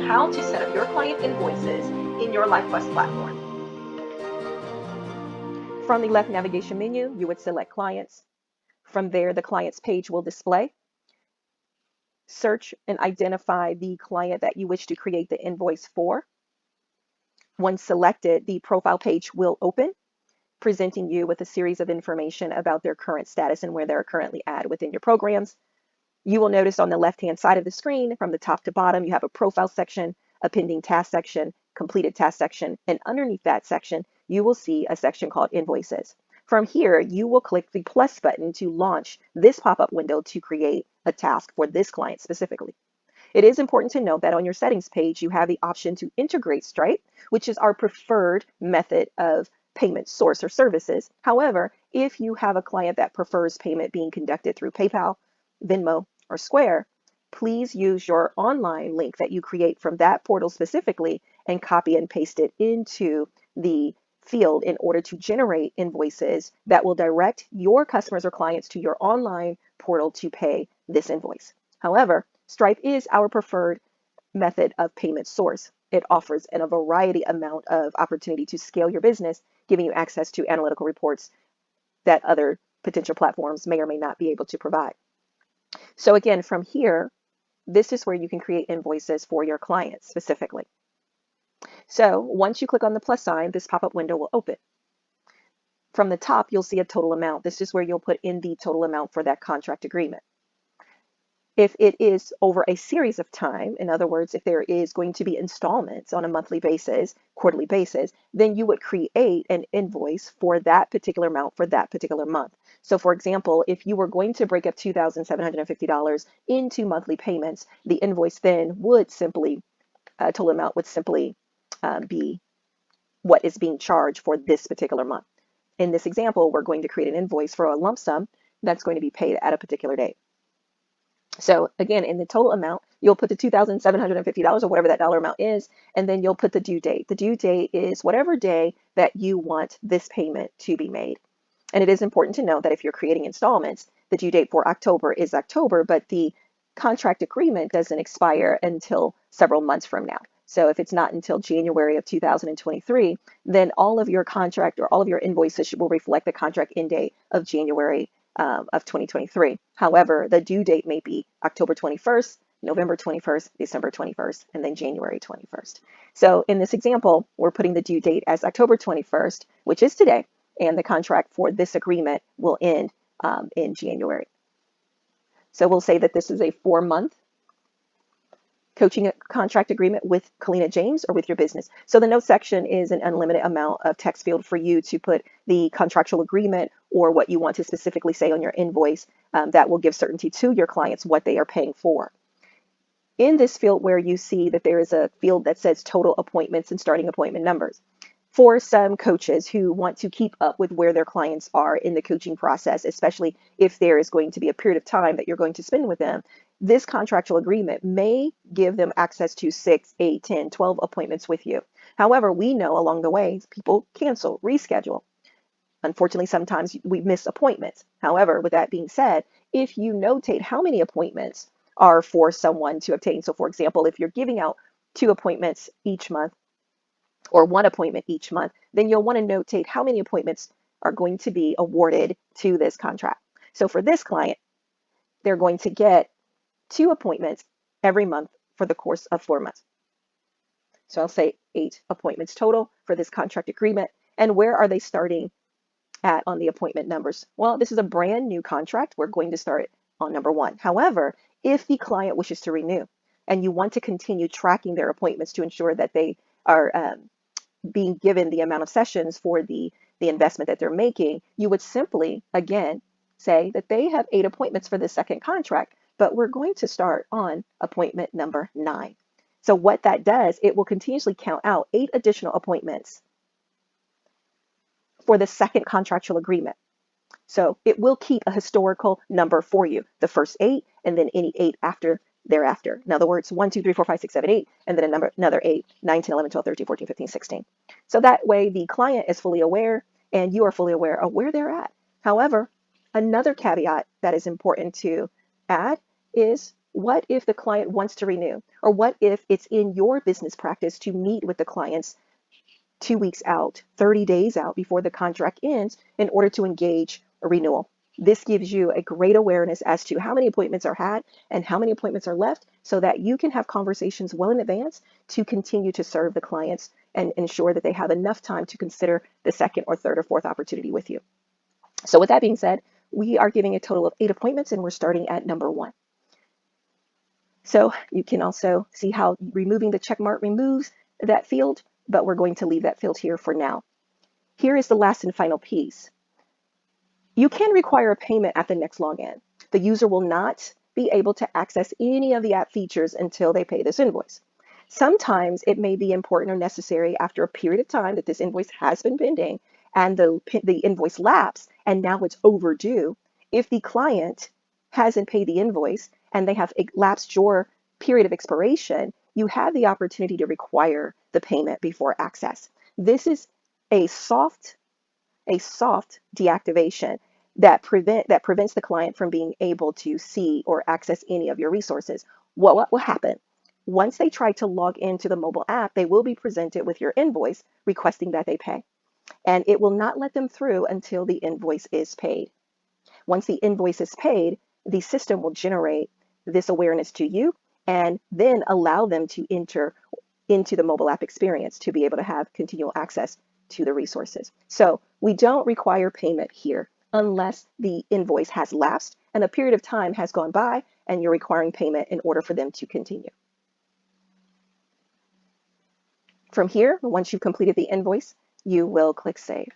how to set up your client invoices in your LyfQuest platform. From the left navigation menu, you would select Clients. From there, the Clients page will display. Search and identify the client that you wish to create the invoice for. Once selected, the profile page will open, presenting you with a series of information about their current status and where they're currently at within your programs. You will notice on the left-hand side of the screen, from the top to bottom, you have a profile section, a pending task section, completed task section, and underneath that section, you will see a section called Invoices. From here, you will click the plus button to launch this pop-up window to create a task for this client specifically. It is important to note that on your settings page, you have the option to integrate Stripe, which is our preferred method of payment source or services. However, if you have a client that prefers payment being conducted through PayPal, Venmo, or Square, please use your online link that you create from that portal specifically and copy and paste it into the field in order to generate invoices that will direct your customers or clients to your online portal to pay this invoice. However, Stripe is our preferred method of payment source. It offers a variety amount of opportunity to scale your business, giving you access to analytical reports that other potential platforms may or may not be able to provide. So again, from here, this is where you can create invoices for your clients specifically. So once you click on the plus sign, this pop-up window will open. From the top, you'll see a total amount. This is where you'll put in the total amount for that contract agreement. If it is over a series of time, in other words, if there is going to be installments on a monthly basis, quarterly basis, then you would create an invoice for that particular amount for that particular month. So for example, if you were going to break up $2,750 into monthly payments, the invoice then would simply, total amount would simply be what is being charged for this particular month. In this example, we're going to create an invoice for a lump sum that's going to be paid at a particular date. So again, in the total amount, you'll put the $2,750 or whatever that dollar amount is, and then you'll put the due date. The due date is whatever day that you want this payment to be made. And it is important to note that if you're creating installments, the due date for October is October, but the contract agreement doesn't expire until several months from now. So if it's not until January of 2023, then all of your contract or all of your invoices will reflect the contract end date of January of 2023. However, the due date may be October 21st, November 21st, December 21st, and then January 21st. So in this example, we're putting the due date as October 21st, which is today, and the contract for this agreement will end in January. So we'll say that this is a 4-month coaching contract agreement with Kalina James or with your business. So the note section is an unlimited amount of text field for you to put the contractual agreement or what you want to specifically say on your invoice that will give certainty to your clients what they are paying for. In this field where you see that there is a field that says total appointments and starting appointment numbers. For some coaches who want to keep up with where their clients are in the coaching process, especially if there is going to be a period of time that you're going to spend with them, this contractual agreement may give them access to 6, 8, 10, 12 appointments with you. However, we know along the way, people cancel, reschedule. Unfortunately, sometimes we miss appointments. However, with that being said, if you notate how many appointments are for someone to obtain, so for example, if you're giving out 2 appointments each month, or 1 appointment each month, then you'll want to notate how many appointments are going to be awarded to this contract. So for this client, they're going to get 2 appointments every month for the course of 4 months. So I'll say 8 appointments total for this contract agreement. And where are they starting at on the appointment numbers? Well, this is a brand new contract. We're going to start on number 1. However, if the client wishes to renew and you want to continue tracking their appointments to ensure that they are being given the amount of sessions for the investment that they're making, you would simply, again, say that they have 8 appointments for the second contract, but we're going to start on appointment number 9. So what that does, it will continuously count out 8 additional appointments for the second contractual agreement. So it will keep a historical number for you, the first 8, and then any 8 thereafter. In other words, 1, 2, 3, 4, 5, 6, 7, 8, and then another 8, 9, 10, 11, 12, 13, 14, 15, 16. So that way the client is fully aware and you are fully aware of where they're at. However, another caveat that is important to add is what if the client wants to renew? Or what if it's in your business practice to meet with the clients 2 weeks out, 30 days out before the contract ends in order to engage a renewal? This gives you a great awareness as to how many appointments are had and how many appointments are left so that you can have conversations well in advance to continue to serve the clients and ensure that they have enough time to consider the second or third or fourth opportunity with you. So with that being said, we are giving a total of 8 appointments and we're starting at number 1. So you can also see how removing the check mark removes that field, but we're going to leave that field here for now. Here is the last and final piece. You can require a payment at the next login. The user will not be able to access any of the app features until they pay this invoice. Sometimes it may be important or necessary after a period of time that this invoice has been pending and the invoice lapsed and now it's overdue. If the client hasn't paid the invoice and they have lapsed your period of expiration, you have the opportunity to require the payment before access. This is a soft deactivation that prevents the client from being able to see or access any of your resources. What will happen? Once they try to log into the mobile app, they will be presented with your invoice requesting that they pay. And it will not let them through until the invoice is paid. Once the invoice is paid, the system will generate this awareness to you and then allow them to enter into the mobile app experience to be able to have continual access to the resources. So we don't require payment here unless the invoice has lapsed and a period of time has gone by and you're requiring payment in order for them to continue. From here, once you've completed the invoice, you will click Save.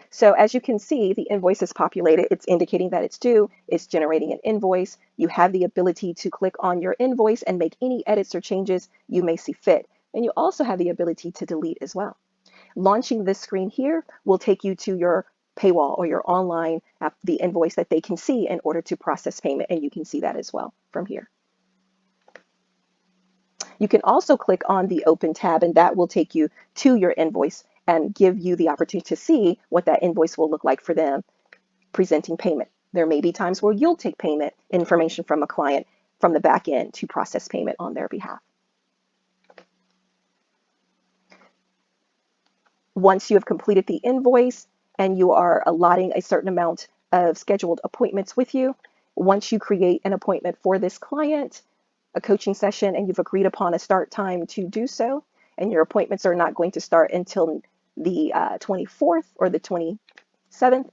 So as you can see, the invoice is populated. It's indicating that it's due. It's generating an invoice. You have the ability to click on your invoice and make any edits or changes you may see fit. And you also have the ability to delete as well. Launching this screen here will take you to your paywall or your online app, the invoice that they can see in order to process payment. And you can see that as well from here. You can also click on the Open tab, and that will take you to your invoice and give you the opportunity to see what that invoice will look like for them presenting payment. There may be times where you'll take payment information from a client from the back end to process payment on their behalf. Once you have completed the invoice and you are allotting a certain amount of scheduled appointments with you, once you create an appointment for this client, a coaching session, and you've agreed upon a start time to do so, and your appointments are not going to start until the 24th or the 27th,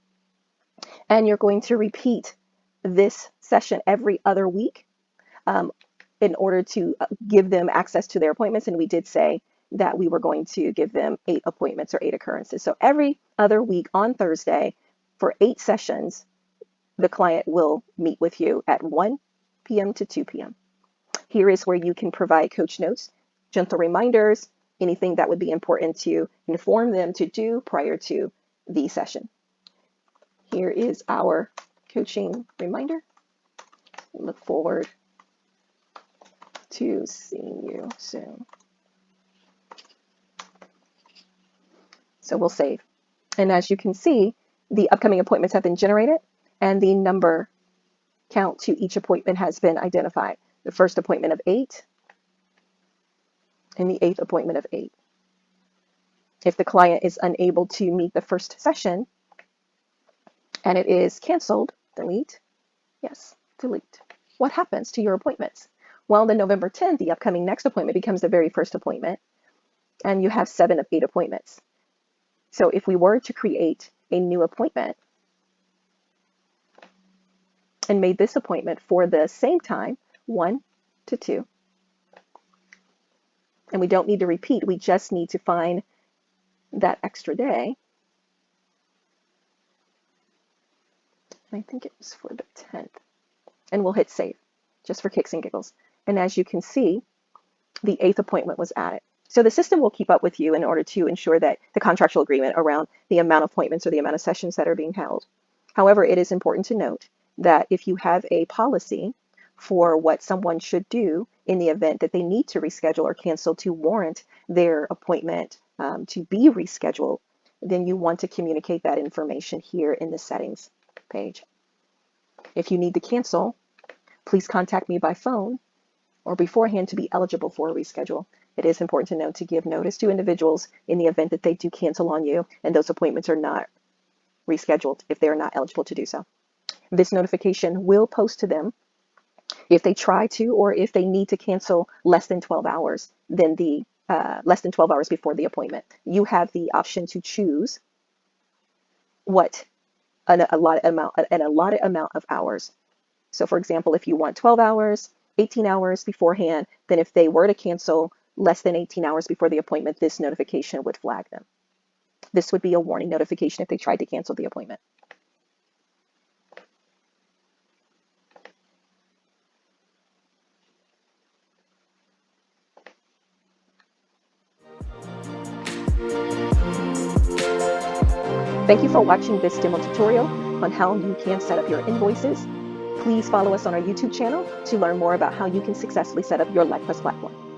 and you're going to repeat this session every other week in order to give them access to their appointments. And we did say that we were going to give them 8 appointments or 8 occurrences. So every other week on Thursday for 8 sessions, the client will meet with you at 1 p.m. to 2 p.m. Here is where you can provide coach notes, gentle reminders, anything that would be important to inform them to do prior to the session. Here is our coaching reminder. Look forward to seeing you soon. So we'll save. And as you can see, the upcoming appointments have been generated and the number count to each appointment has been identified. The first appointment of 8 and the 8th appointment of 8. If the client is unable to meet the first session and it is canceled, delete. Yes, delete. What happens to your appointments? Well, the November 10th, the upcoming next appointment becomes the very first appointment, and you have 7 of 8 appointments. So if we were to create a new appointment and made this appointment for the same time, 1 to 2, and we don't need to repeat, we just need to find that extra day. I think it was for the 10th. And we'll hit save, just for kicks and giggles. And as you can see, the 8th appointment was added. So the system will keep up with you in order to ensure that the contractual agreement around the amount of appointments or the amount of sessions that are being held. However, it is important to note that if you have a policy for what someone should do in the event that they need to reschedule or cancel to warrant their appointment to be rescheduled, then you want to communicate that information here in the settings page. If you need to cancel Please contact me by phone or beforehand to be eligible for a reschedule. It is important to note to give notice to individuals in the event that they do cancel on you and those appointments are not rescheduled if they are not eligible to do so. This notification will post to them if they try to or if they need to cancel less than 12 hours, then less than 12 hours before the appointment. You have the option to choose what an allotted amount of hours. So for example, if you want 12 hours, 18 hours beforehand, then if they were to cancel less than 18 hours before the appointment, this notification would flag them. This would be a warning notification if they tried to cancel the appointment. Thank you for watching this demo tutorial on how you can set up your invoices. Please follow us on our YouTube channel to learn more about how you can successfully set up your LyfQuest platform.